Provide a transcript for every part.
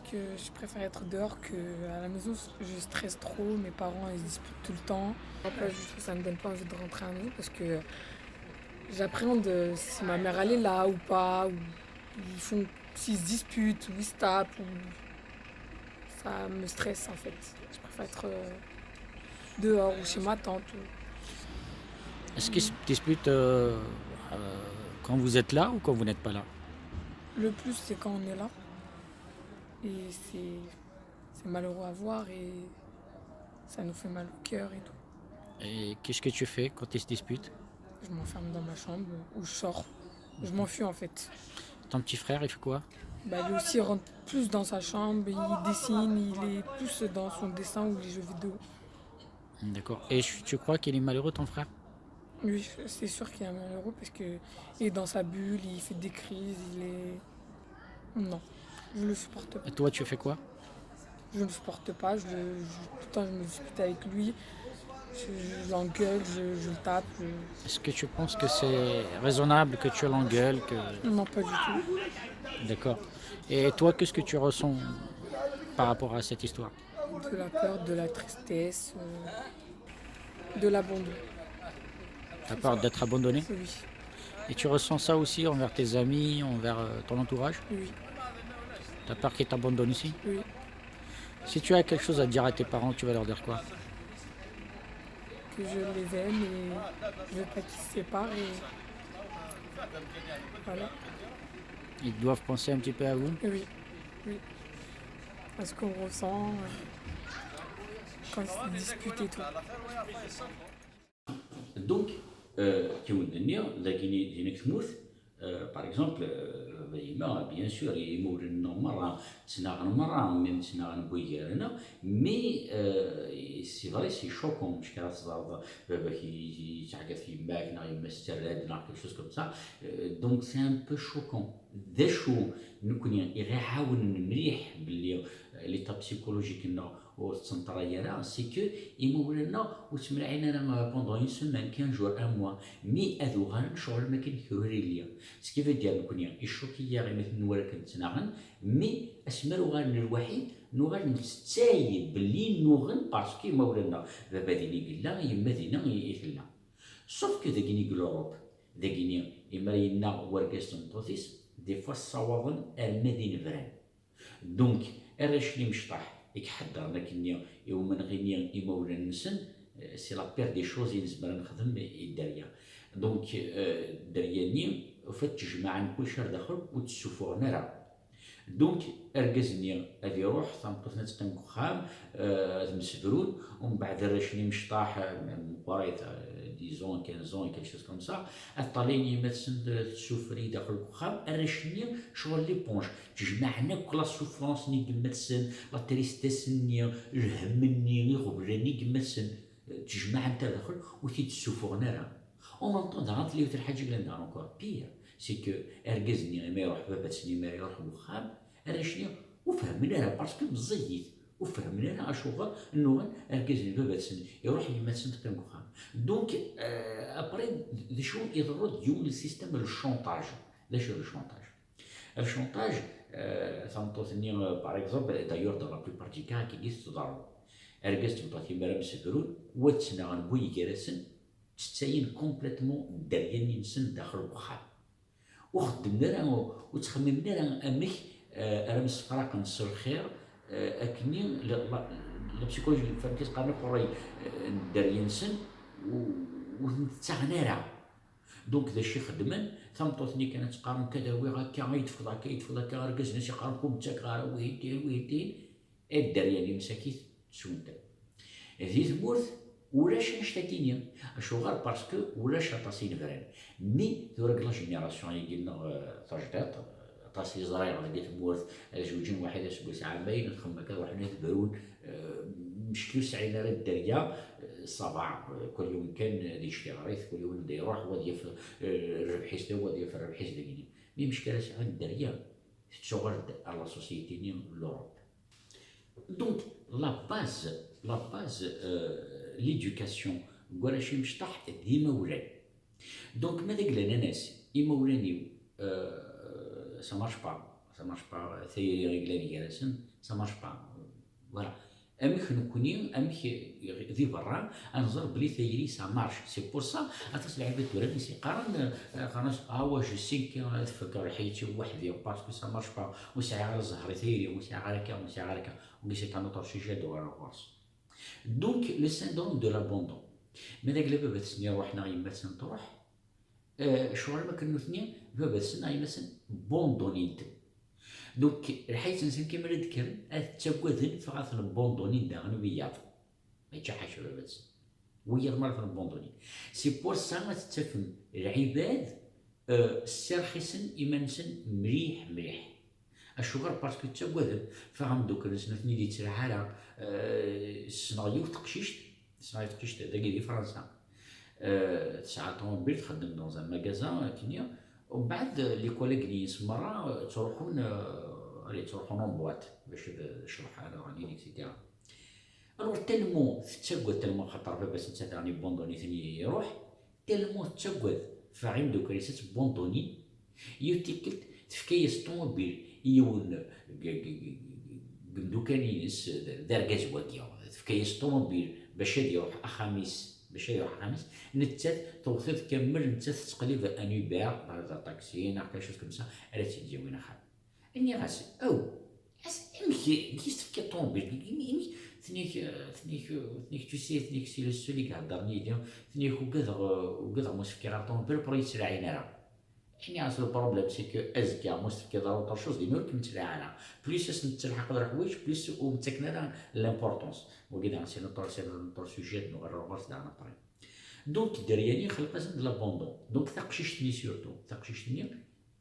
parce que je préfère être dehors qu'à la maison. Je stresse trop, mes parents ils se disputent tout le temps. Après, je trouve que ça me donne pas envie de rentrer à la maison parce que j'appréhende si ma mère elle est là ou pas, ou ils font, s'ils se disputent, ou ils se tapent, ou ça me stresse en fait. Je préfère être dehors ou chez ma tante. Est-ce qu'ils se disputent quand vous êtes là ou quand vous n'êtes pas là? Le plus c'est quand on est là et c'est malheureux à voir et ça nous fait mal au cœur et tout. Et qu'est-ce que tu fais quand ils se disputent? Je m'enferme dans ma chambre ou je sors. Je m'enfuis en fait. Ton petit frère, il fait quoi? Bah, lui aussi il rentre plus dans sa chambre, il dessine, il est plus dans son dessin ou les jeux vidéo. D'accord. Et tu crois qu'il est malheureux, ton frère? Oui, c'est sûr qu'il est malheureux parce que il est dans sa bulle, il fait des crises, il est. Non, je le supporte pas. Et toi, tu fais quoi? Je ne le supporte pas, tout le temps je me dispute avec lui, je l'engueule, je le tape. Est-ce que tu penses que c'est raisonnable que tu l'engueules, que... Non, pas du tout. D'accord. Et toi, qu'est-ce que tu ressens par rapport à cette histoire? De la peur, de la tristesse, de l'abandon. T'as peur d'être abandonné? Oui, Et tu ressens ça aussi envers tes amis, envers ton entourage? oui, T'as peur qu'ils t'abandonnent aussi? oui. Si tu as quelque chose à dire à tes parents, tu vas leur dire quoi? Que je les aime et je veux pas qu'ils se séparent et voilà. Ils doivent penser un petit peu à vous? Et oui, oui. À ce qu'on ressent quand ils se disputent et tout. Donc, كيولدني لاكيني دينك تموت باغ اكزومبل ديما بيان سور يمولنا مرة تناغن مرة ميم تناغن بويغيرنا مي سي فري سي شوكون مش كرا تزاد باباك يتعقد في يماك نا يما ستراد نا كيك شوز كوم سا دونك سي ان بو شوكون ذا شو نكون يعاون مليح باللي ليتا بسيكولوجيك والسنترالية سي كو يمولنا وتمرعينا انا بوندون اون سيمين 15 جور ان موا مي اذوغان شغل ما كاين كوري ليا سكيفا ديال نكون الشوكيه غير مثل نوار كنت ناغن مي اسمرو غان الوحيد نوغان نستايب باللي نوغن باسكو مولانا بابا ديني قلا يما دينا يثلا سوف كو داكيني كلوروب داكيني يما ينا ورقاس نطوثيس دي فوا الصواظن المدينة فران دونك الرشلي مشطح يكحضر لكن يوما غيني يمولا نسن سي لا بير دي شوز ينزبر نخدم الدريا دونك درياني فتش مع كل شهر داخل وتسوفو نرى دونك اركزني غادي يروح تنطفنا تقيم كخام مسفرون ومن بعد راشني مشطاح مقريت ديزون 15 كيك شوز كوم سا الطاليني مثلا تسوفري داخل الكخام راشني شغل لي بونج تجمعنا كل السوفرونس ني كمتسن لا تريستيس ني الهم ني غبراني كمتسن تجمع انت داخل وتيتسوفوغنا راه اون ميم طون دارت لي الحاجه اللي ندار انكور بير سي كو اركزني ما يروح بابا تسني ما يروح بوخام انا شنو وفهمنا راه باسكو مزيت وفهمنا راه شغل انه اركزني بابا تسني يروح يما تسن تقيم بوخام دونك ابري دي شو يضروا ديون السيستم الشونطاج لا شو الشونطاج الشونطاج تنطوثني باغ اكزومبل دايور دو لا بلوبار دي كا كي جيت تضرب اركزت بطاطي مرا مسكرون واتسنا غنبوي كراسن تستاين كومبليتمون درياني نسن داخل الوخام وخدمنا راه وتخممنا راه امك راه مسفراق نص الخير اكني لا بسيكولوجي فهم كيتقارن قري دريان نسن ونتغنى راه دونك ذا الشيء خدمن ثمطوثني كانت تقارن كذا وي هكا يتفض هكا ركزنا شي قارنكم تاك غير وهيدين الدرياني مساكيت تسونتا هذه ثمورث ولاش نشتكيني اشوغال باسكو ولاش طاسين فران مي ثورك لا جينيراسيون اللي قلنا تجدات طاسي صغير غادي تمورث زوجين واحد اسبوع عامين تخمم كذا واحد برون مشكل سعينا راه الدريه صباع كل يوم كان يشتي غريث كل يوم بدا يروح ودي في الربحيس تا ودي في الربحيس داكيني مي مشكله ساعه الدريه تشغل على سوسيتي ني لوروب دونك لا باز ليدوكاسيون كوالا شي مشطح ديما ولاد دونك ماذا قلنا ناس يما ولاني سا مارش با ça marche pas, ثيري رجلاني جالسين ça marche pas. Voilà. امك نكوني امك ذي برا انظر بلي ثيري سا مارش سي بور سا اتاس العباد ولاد نسي قارن خلاص واش سينك تفكر حياتي وحدي باسكو سا مارش با وساعه على زهري ثيري وساعه هكا وساعه هكا وليس كان نوتر سوجي دو على الراس. دونك لو سيندروم دو لابوندون ماذاك لبابا تسني روحنا يما تروح شغل ما كنو ثنين بابا تسنى يما بوندونيت. دونك الحياة نسن كيما نذكر تاكوذن فغاث نبوندونين داغن وياض ما يتشحاش بابا تسن وياض مرة نبوندونين سي بور سا ما تتفهم العباد سرخيسن إيمانسن مليح الشغل باسكو تاكوذن فهم دوك نسنثني دي تسرح على السيناريو تقشيشت داكي دي فرنسا تسعة طوموبيل تخدم دون ان ماغازان كينيا ومن بعد لي كوليك لي مرة تروحون تروحون بواط باش تشرح على راني اكسيتيرا. الوغ تالمو تتسقد تالمو خاطر باباس نتا راني بوندوني ثاني يروح تالمو تتسقد فاهم دوك ريسات بوندوني يوتيكلت تفكيس طوموبيل يون قمدوكانينس دار كازواكيا تفكيس طوموبيل باش يروح اخاميس نتات توصل كامل نتات تقليب ان اوبر هذا طاكسي ناقا شوف كمسا على تيجي وين خا اني غاس او امشي كيس في طوموبيل ثنيك تسي ثنيك سي لو سولي كهضرني ديال ثنيك وكذا موسف كي طوموبيل بغا يسرعينا راه يعني عاصل البروبليم سي كو ازكا موسف كي ضروري طر شوز دي نور كمتلاعنا بليس نتلحق هاد الحوايج بليس ومتكنا لامبورطونس وكذا سي نوتر سوجي نو الروغورس دانا بري. دونك الدرياني خلقت د لابوندون دونك ثقشيشتني سورتو ثقشيشتني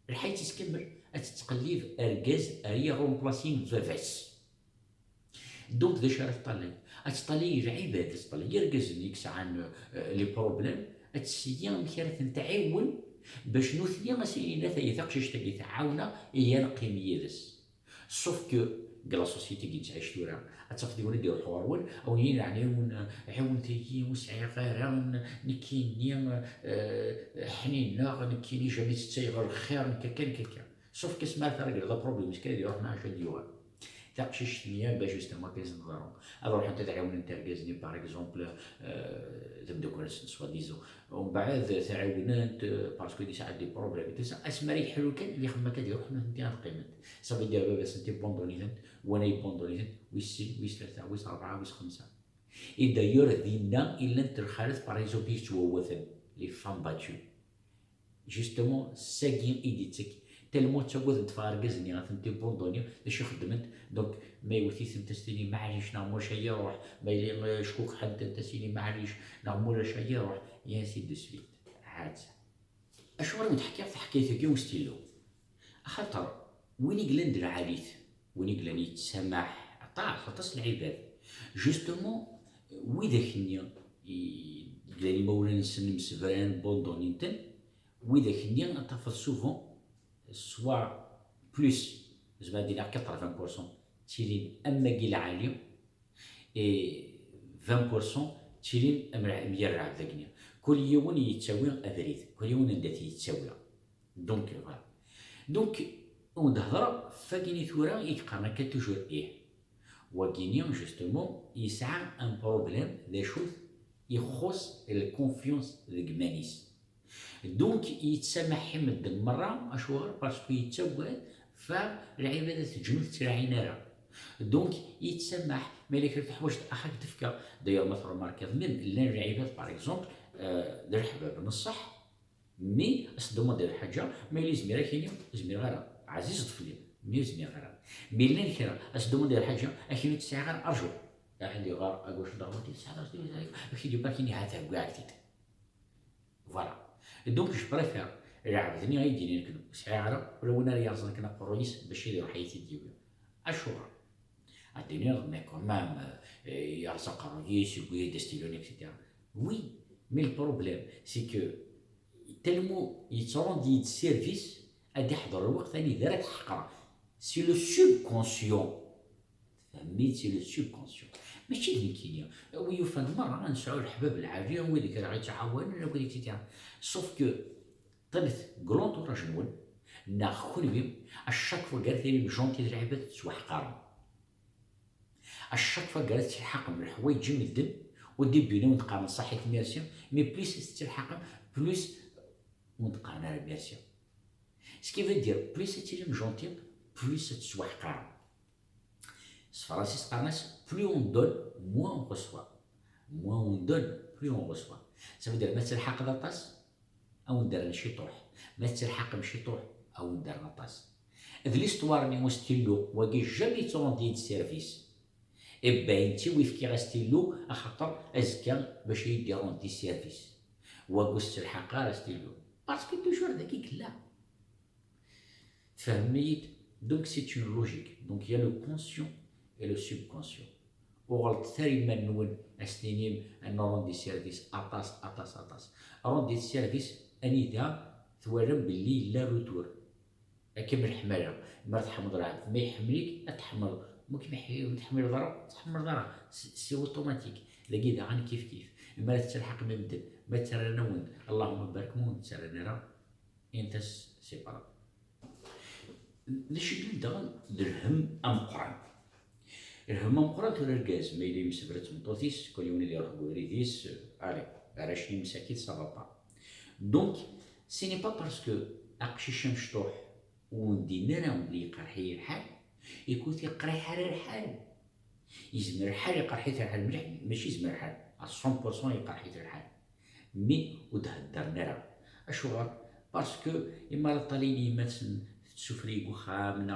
الحياة تكمل تتقليب اركاز اريا رومبلاسين فافاس. دونك داش راه طالي اتطالي العباد تطالي يركزني كسعان لي بروبليم اتسيا مكانت تعاون باش نوثيا مسينا ثي ثقشيش تاكي تعاونا هي نقيم يدس سوف كو كلا سوسيتي كي تعيش تورا اتفقدي ولا دير حوارون او يعني عاون تيجي وسعي غير نكيني حنينه نكيني جامي تايغ الخير كان سوف كسمع ثرق هذا بروبليم كاين يروح مع شاد يوان تاقشيش نيا باش جوستومون كيزنظرو اروح انت تعاون انت كازني باغ اكزومبل تبدا كل سوا ديزو ومن بعد تعاونات باسكو دي ساعات دي بروبليم اسمري حلو كان اللي خما كدير روحنا انت قيمت صافي دير بابا انت بوندونيزنت وانا بوندونيزنت ويس ثلاثه ويس اربعه ويس خمسه اي دايور دينا الا انت الخالد باريزو بيش تووثن لي فام باتشو جوستومون ساكين ايديتك تالمو تاكوذ تفاركزني غاتنتي بوندوني باش خدمت دونك ما يوثيث انت ستيني معليش نعمر شي يروح ما يلي شكوك حد انت ستيني معليش نعمر شي يروح يا سي دو سويت عاد اش راه نتحكي في حكايتك كي وستيلو خاطر وين يقلا ندير عاليت وين يقلا يتسامح عطاه خاطرش العباد جوستومون ويدا كنيا يقلا لي مولانا نسن مسفران بوندوني نتن ويدا كنيا نتفض سوفون soit plus زعما دينا 80% تيلين اما كي العالي اي 20% تيلين ميرع ذاكنيا كل يوم يتساوي افريد كل يوم ندات يتساوي دونك فوالا دونك ونهضر فكيني ثورا يقارن كتوجور وكيني جوستومون يسعى ان بروبليم ذا شوف يخص الكونفيونس ديك دونك يتسامح حمد المرة اشوار باسكو يتسواد فالعبادة تجمل تراعينا راه دونك يتسامح ملي كنت حوايج اخاك تفكا داير مثلا ماركيض من لا العباد باغ اكزومبل دار حباب نصح مي اصدموا دير حاجه ما لي زميره كاين زمير غير عزيز طفلي مي زمير غير مي لا الكرا اصدموا دير حاجه اكيد تسعى غير ارجو عندي غير اكوش ضربتي تسعى اكيد باكيني هذا كاع كتيت فوالا دونك جو بريفير العبدني غيديني نكدو سعيره ولو انا يرزق كنا قرويس باش يدير حياتي ديالو اشهر عندنا رنا كومام يرزق قرويس يقول ديستيلون اكسيتيرا وي مي البروبليم سي كو تالمو يتروندي سيرفيس ادي يحضر الوقت ثاني دارك الحقره سي لو سوب كونسيون فهميت سي لو سوب كونسيون ماشي اللي كاينه ويفهم مره نسعوا الحباب العاليه وذيك راه غيتعاون ولا كذا سوف كو طلت كلونط ولا جنون ناخ كل الشاك فوا قالت لي جونتي العباد تسوحقارن، الشاك فوا قالت تلحق من الحوايج مدن ودي بينا ونتقارن صحيت ميرسي، مي بليس تلحق بليس ونتقارن على ميرسي. سكي فو دير بليس تيري جونتي بليس تسوحقارن. الفرنسي تقارناس بلو اون دون موان اون غوسوا، موان اون دون بلو اون غوسوا. سافو دير ما تلحق لاطاس او ندير نشيطوح، ما تلحق مشيطوح او ندير لاطاس. ذ ليستوار ني مستيلو واقي جامي توندي سيرفيس، باين تي ويفكي غاستيلو اخاطر ازكى باش يديرون دي سيرفيس واقوس تلحق غاستيلو باسكو توجور ذاكي كلا فهميت. دونك سي اون لوجيك، دونك يا لو كونسيون et le subconscient. وغلط ثري من نون أسنينيم أن روندي سيرفيس أطاس روندي سيرفيس أنيدا ثوالم باللي لا روتور كيما الحمالة ما تحمل ضرع ما يحمليك تحمل ممكن تحمل ضرع تحمل ضرع سي اوتوماتيك لاقي دا غاني كيف ما تلحق ما بدل ما ترى نون اللهم بارك مون ترى نرى انت سي بارا ليش قلت درهم ام قران الهمة مقرات ولا الكاز ما يلي مسبرت مطوطيس كل يوم يروح بوريديس علي راشني مساكيت صافا. دونك سي ني با باسكو اقشيش مشطوح وندي نرا ولي قرحي الحال يكون تيقري حال الحال يزمر الحال يقرحي الحال مليح ماشي يزمر الحال 100% يقرحي الحال مي وتهدر نرا اشوغ باسكو اما طاليني مثلا تسوفري وخام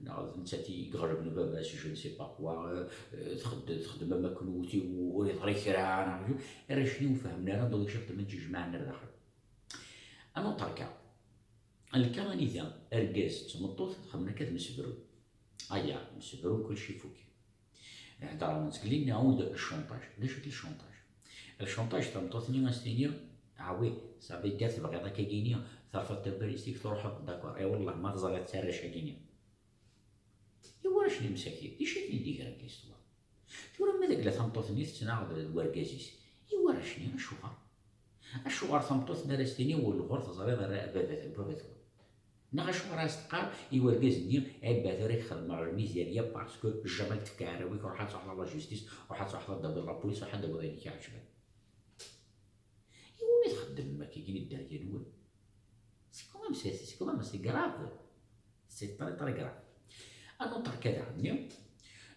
ناض نتاتي يقرب لباباس جو نسي با كوا تخدم ماكلوتي ويطري كرا راه شنو فهمنا راه دوك شفت ما تجي معنا داخل انا طركا الكانيزا اركاز تمطوط خمنا كاد مسبرو ايا مسبرو كلشي فوك هضر نتكلم نعاود الشونطاج لا شفت الشونطاج تمطوطني ماستينيا عوي صافي قالت باغي هذاك كينيا صافي تبريستيك تروح داكور اي والله ما تزغى تسرش كينيا ايوا شنو مساكين دي شي ديك هاد ليستوار تورا ما داك لا تمطوطني تناغد الوركازيس ايوا شنو الشغار تمطوط نارستيني والغور تزري راه بابات نغا شغار استقال يوركازني عباد راه يخدم على الميزانيه باسكو الجمال تفكاروي روح تروح لا جوستيس روح تروح لا بوليس وحد دابا هذيك عجبان تخدم ما كاين الدريه الاول سي كومام سي كراف سي طري كراف انا طرك كذا عندي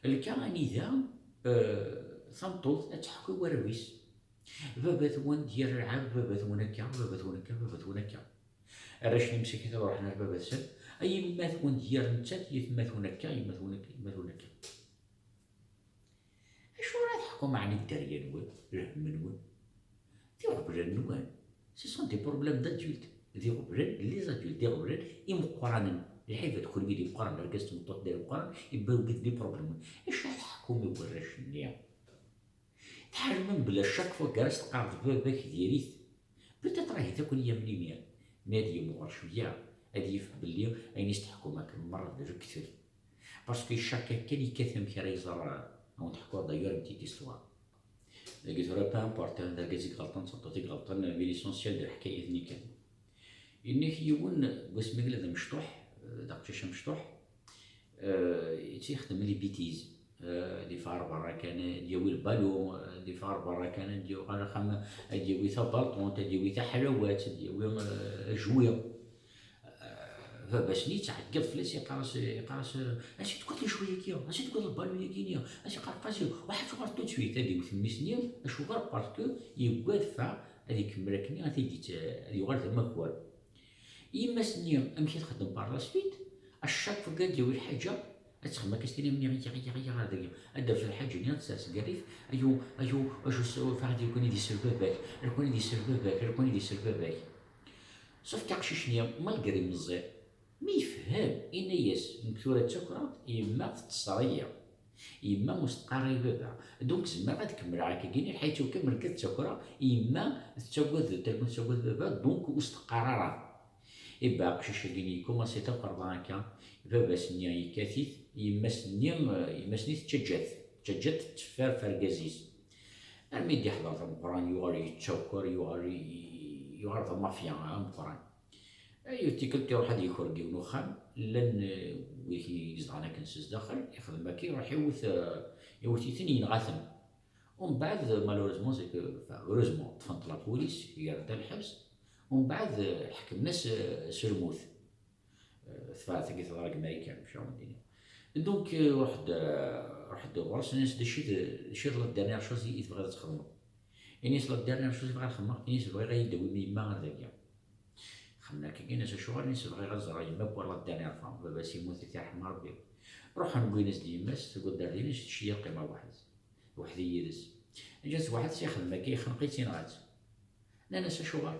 الكانيزا ثمطوط تحكي ورويس بابات وين ديال العاب بابات وين هكا بابات وين هكا راشني مسكيت روحنا لبابات سد اي مات وين ديال نتات يتمات وين هكا يمات وين هكا اش راه تحكوا معني الدريه الاول الهم الاول دي غبران نوان سي سون دي بروبليم دادولت دي غبران لي زادولت دي غبران مقارنين الحيفه تكون بيدي مقارنه ركزت مطوط ديال مقارن يبقاو قد دي بروبليم اش راح تحكم يوراش النية تحرمن بلا شاك فوا كاس تقارض باباك دياليت بيتيت راهي تاكل يا مليميا نادي مغار شويه هادي يفهم بلي اين يستحكم هاك المره ديال كثير باسكو الشاك كان يكثم كي راه يزرع نضحكوا دايور بتيت استوار لقيت راه با امبورطون لقيتك غلطان صوتك غلطان مي ليسونسيال ديال الحكايه ذني كان انك يون قسم هذا مشطوح داك مشطوح تيخدم لي بيتيز دي فار برا كان ديوي البالون دي فار برا كان ديو خم ديوي تا بالطون ديوي تا حلوات ديوي جويه فباش ني تعقد فلاس يقراص اش تقول لي شويه كيا اش تقول البالون كينيا اش قرقاش واحد شغل تو سويت هذيك في سنين اش غير باسكو يقاد فا هذيك مراكني غادي هذه غير زعما كوار يما سنين امشي تخدم بار لا سويت الشاك فوق ديوي الحاجه تخدم كاستيني مني غير هذاك ادير في الحاجه اللي تساس قريف ايو اجو سو فادي يكون يدير سبابك يكون يدير سبابك يكون يدير سبابك صافي كاقشيشني مالغري مزيان ما يفهم إناياس مكثورة تاكرات إما في التصرية إما مستقري بابا دونك زعما غتكمل هكا كاين حيت كمل كتاكرا إما تاكد تاكد بابا دونك واستقرارا إبا قشيش كاين كوماسي تاكر هكا بابا سنيا يكاثيث إما سنيا تشجات تفار فركازيس الميدي حضر القرآن يغالي يتشاكر يغالي المافيا القرآن ايوا تيكل تيروح هاد يخرج ونخام لان ويكي يزعنا كنسز داخل يخدم هكا يروح يوث يثني ينغاثم. ومن بعد مالوريزمون سي كو هوروزمون طفنت لابوليس يرد الحبس. ومن بعد حكم الناس سرموث ثفات كي تضرق امريكان مشاو الدنيا. دونك واحد غرس الناس دشيت لا ديرنيير شوز اللي تبغي تخدمو. انيس لا ديرنيير شوز يبغي يخدمها انيس بغي غير يدوي ميما هذاكيا. خمنا كي ناس شغل ناس بغي غير زرا يما بور لا ديرنيير فام بابا سيموت يرحم ربي. روح نقول ناس ديماس تقول دار لي شي قيمه واحد يدس. جات واحد سيخدم كي خنقيتي نغات لا ناس شغل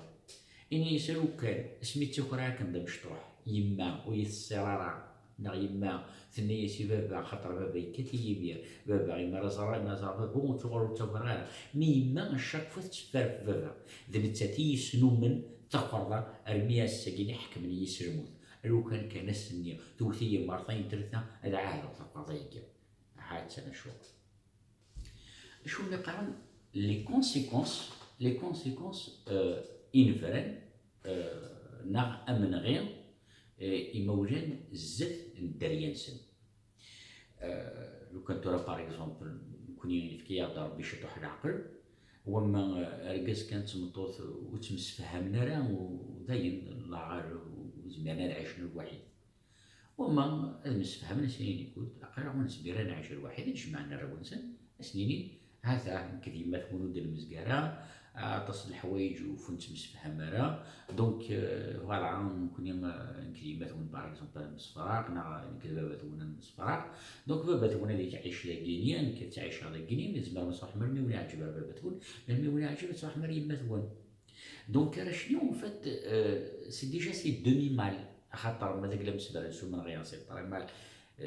اني يسالو كان سميتو كراك ندم مشطوح يما ويسرارا نا يما ثنيه سي بابا خاطر بابا يكتي بيا بابا يما راه بون تغور تبرا مي يما الشاك فوت تفرف بابا ذبتاتي يسنو من تقرض ارميا الساكين حكمني يسرموت لو كان السنيه توثيه مرتين ثلاثه هذا عاهد تقضيك عاد انا شو اللي قال لي كونسيكونس انفرن ناغ امن غير يموجن زث الدريانسن. لو كان ترى باغ اكزومبل كوني في كيا ربي شطح العقل وما رقاس كانت مطوط وتمسفهمنا راه وداين لاغار وزمانا نعيش الوحيد وما المسفهمنا سنين يقول اقرا ونسبير نعيش الوحيد نجمعنا روانسن سنيني هذا كديما ثمود المزقاره تصل الحوايج وفنت مسفهم راه دونك فوالا نكون كديما ثمود باغ اكزومبل مسفراق نا كذا ثمود مسفراق دونك بابا ثمود اللي تعيش لا كينيا كتعيش على كينيا لازم نصح مرمي ولا عجب بابا ثمود مرمي ولا عجب تصح مريم ما ثمود دونك راه شنو فات سي ديجا سي دومي مال خاطر مازال لا مسبر نسو من غير سي طري مال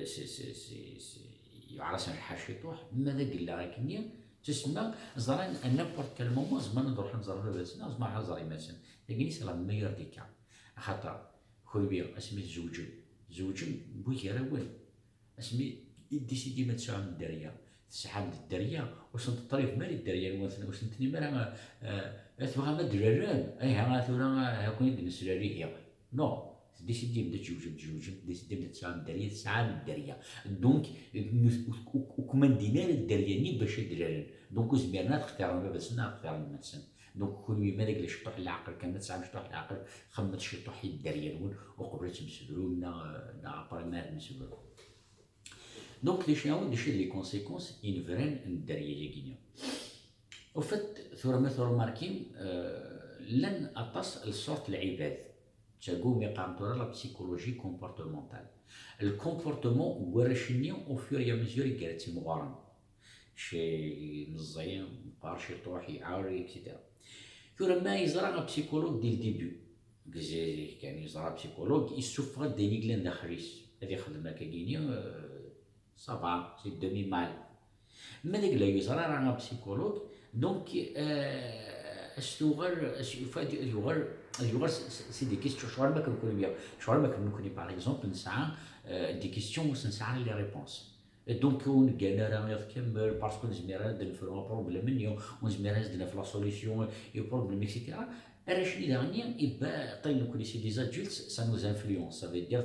سي يعرس الحاشي طوح ماذا قال راه كنيا تسمى زران نابورت كال مومون زمان نروح نزور باباتنا زعما حزر يماسن لكن سي لا ميور دي كا خاطر خويا اسمي زوجم بويا راه وين اسمي ديسيدي ما تسعى من الدريه تسعى من الدريه واش نطريف مالي الدريه واش نتني مرا تبغى ما دراران اي ها ثورا هاكون يدنس راريه نو ديسيدي بدا تجوجم ديسيدي بدا تسعى من الدريه تسعى من الدريه دونك وكمان دينار الدرياني باش دراران دونك زمرنا تختار باباتنا تختار المدسن دونك كل ما داك الشطوح العقل كان تسعى مشطوح العقل خمت الشطوح الدريان وقبلت مسبرو نا بريمير مسبرو دونك لي شنو دي كونسيكونس ان فرين الدريه كينيا وفات ثورة مثل ماركين لن أطس الصوت العباد تقوم يقامطور لا بسيكولوجي كومبورتمونتال الكومبورتمون ورشنيا او فور يا مزيور كارتي مغارن شي نزيان مقار شي طوح يعاور اكسيتيرا ثورة ما يزرع بسيكولوج ديال ديبيو يعني يزرع بسيكولوج يسوفغ دينيغلان داخليس هذه خدمة كاكينيا صافا سي دومي مال ما داك لا يزرع راه بسيكولوج دونك يغار سي دي كيستيون شغل ما كنكوني بيا شغل ما كنكوني باغ اكزومبل نسعى دي كيستيون واش نسعى لي ريبونس دونك كان راه يكمل باسكو نزمير نفرو بروبليم منيو ونزمير نزدنا في لا سوليسيون يو بروبليم اكسيتيرا راه شني داغنيا يبا طيب نكوني سي دي زادولت سا نوز انفلونس سافي دير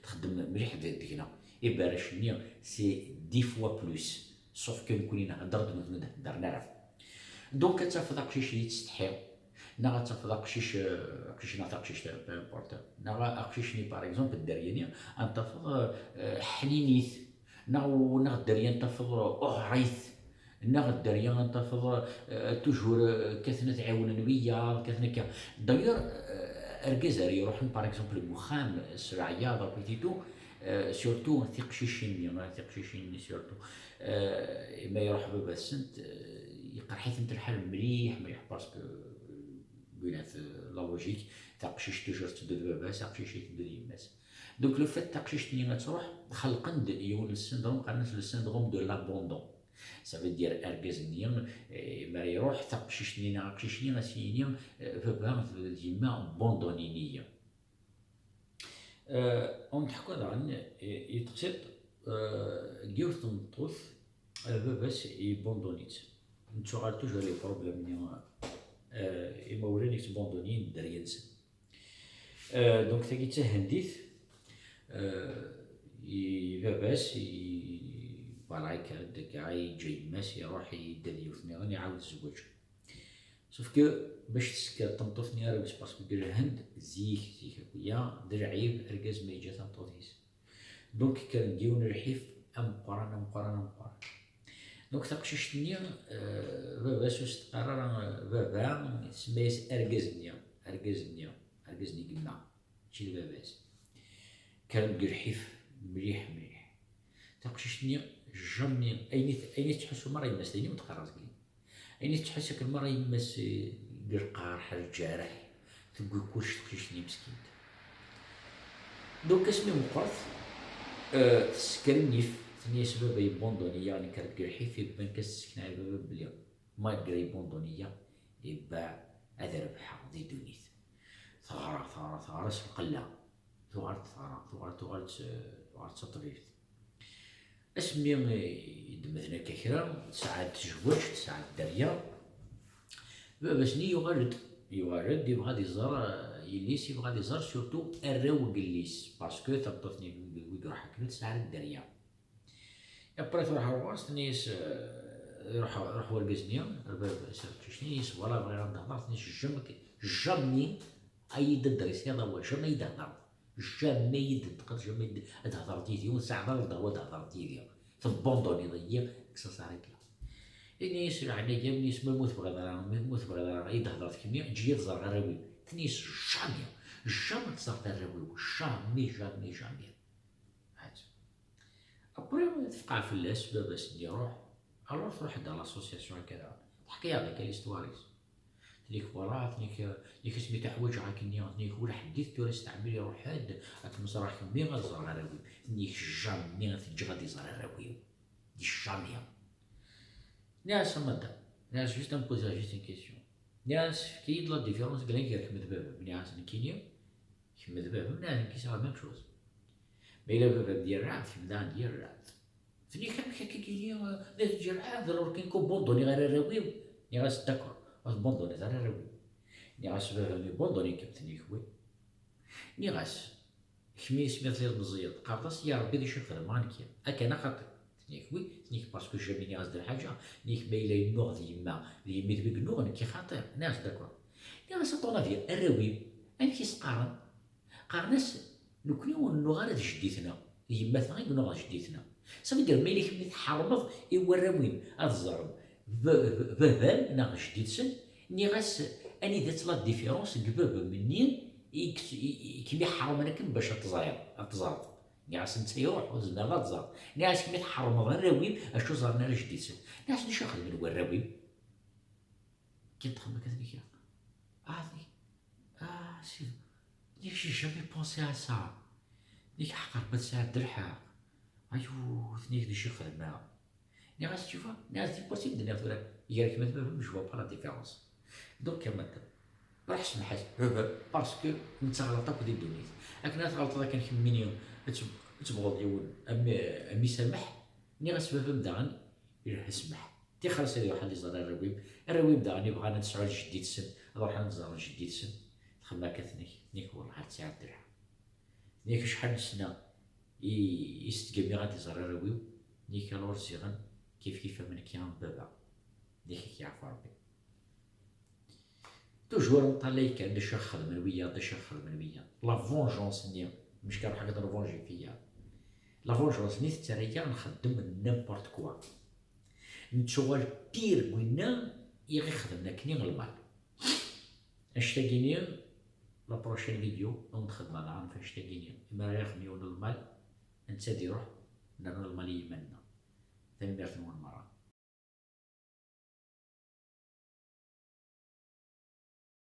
تخدم مليح ديكنا يبا راه شني سي 10 فوا بلوس سوف كو نكوني نهضر نهضر دونك كتاخذ داكشي شي تستحي نا غتاخذ داكشي نعطيك شي بامبورط نا داكشي باغ اكزومبل الدريانيه انتفض حنينيت نا الدريان تفض احريث نا الدريان انتفض توجور كثنا تعاون ويا كثنا داير اركزار يروح باغ اكزومبل المخام السرعيه دا بيتيتو سورتو ثقشيشين سورتو ما يروح بابا السنت يقرا حيت انت الحال مليح باسكو بينات لا لوجيك تاع قشيش توجور تبدا بابا تاع قشيش تبدا يماس دونك لو فات تاع قشيش تنين تروح خلقن يون السندروم قالنا السندروم دو لابوندون سافي دير اركاز نيا ما يروح تاع قشيش تنين سينيا بابا ديما بوندونينيا ونحكو عن يتقصد جيوث نطوث باباس يبوندونيت نتو غال توجور لي بروبليم نيا إما ولاني تبوندونين دريانسن دونك ثاقي تهنديت باباس فوالا كاع يجي ماس يروح يدير يوثني غادي يعاود الزواج. سوف كو باش تسكر طمطوثني راه باش باسكو دير الهند زيك هكايا درعيب اركاز ما يجي طمطوثيس. دونك كان ديون الرحيف مقران. دونك تقششتني باباس واش تقرر بابا سميس اركازني قلنا ماشي باباس كان قرحيف مليح. تقششتني جامي اين تحسو مرة يمس ليني متقرز كي اين تحس هاك المرة يمس قرقار الجارح تقول كلش تقششتني مسكين. دونك اسمي مقرث تسكرنيف ثني سبب يبوندونية يعني كانت قرحيف يبان كسكن على باب بلي ما يقرا يبوندونية يباع هذا ربحها ذي دونيت ثغرة القلة ثغرت تطبيبت اسمي يدمثنا كثرة ساعات تزوجت ساعات دريا باباسني يغرد يبغى يزار يليس يبغى يزار سورتو الراوق الليس باسكو تبطثني ويروح كنت ساعات دريا ابري تروح الواس تنيس روح ورقزنيا شنيس ولا بغي نهضر تنيس جامي اي دريس هذا هو جامي يدهضر جامي يدقق جامي تهضر تيدي ونساعد هو تهضر تيدي تبوندوني ضيق كسا نيس عليا نيس موت بغا يدهضر كمية تجي تزرع الراوي تنيس جامي تزرع الراوي جامي هات ابري تفقع فلاس باباس يروح الوغ تروح عند لاسوسياسيون كذا تحكي هذاك ليستواريز تليك فوالا تليك سميتها حوايج هاكي تليك ولا حديث توريس تعمل يروح هاد المزرعة كمي غتزرع الراوي تليك جامي غتجي غادي يزرع الراوي دي جامي ناس مادا ناس جوست نبوزا جوست ان كيسيون ناس كي لا ديفيرونس قال لك يحمد بابا ناس كينيا يحمد بابا ناس كيساو ميم شوز مي الا بابا ديال الرعد في مدان ديال الرعد فني كان كينيا ناس ديال الرعد لو كاين كو بوندوني غير الراوي ني غاس داكور غاس بوندوني غير الراوي ني غاس بابا بوندوني كابتني خوي ني غاس كمي سميت لي المزيط قابطاس يا ربي دي شي خدمه هكا انا خاطر نيك وي نيك باسكو جامي غاز دير حاجه نيك ما الا ينوغ يما اللي تبيك نوغ كي خاطر ناس داكور يا غاس طونا ديال الراوي انا كيس قارناس نكونيو نوغ جديتنا يما ثاني نوغ جديتنا صافي دير ما الا كمي تحرمض ايوا الراويين الزرب بابان نا جديد سن ني غاس اني دات لا ديفيرونس كباب منين كيما حرم انا كم باش تزرب ناس انت يروح وزنا لا تزار ناس كمي تحرم الراوي اشو زرنا جديد سن ناس نشا خدم من الراوي كي تخدم كذلك هذه سي ديك شي جامي بونسي على سا ديك حقر بساعة درحا ايوا ثنيك دي شي خدمة ناس تشوفها ناس دي بوسيبل دير نافورا ياك ما تفهم جو با لا ديفيرونس دونك كما راح سمحت باسكو انت غلطك ودي دونيت اكنا غلطه كان كمينيو تبغض يون امي سامح ني غاسباب بدا غير سمح تي خلاص يروح عندي زرا الراوي بدا غني بغا نسعى جديد السن نروح نزرع جديد السن تخمم كثني نيك والله عاد ساعه درها نيك شحال سنه يستقبل غادي زرا الراوي نيك الور زيغن كيف من كيان بابا نيك كيعرف ربي توجور نطلع كان دا شخر منوية لا فونجونس نيا مش كان حاجة ريفونجي فيا لا فونجونس نيت تريا نخدم نيمبورت كوا نتشوال بير وينا يغي خدمنا كني المال اشتاقيني لا بروشين فيديو نخدم انا عارف اشتاقيني ما يخميون المال انت ديروح نرى المال يمنا ثاني مرة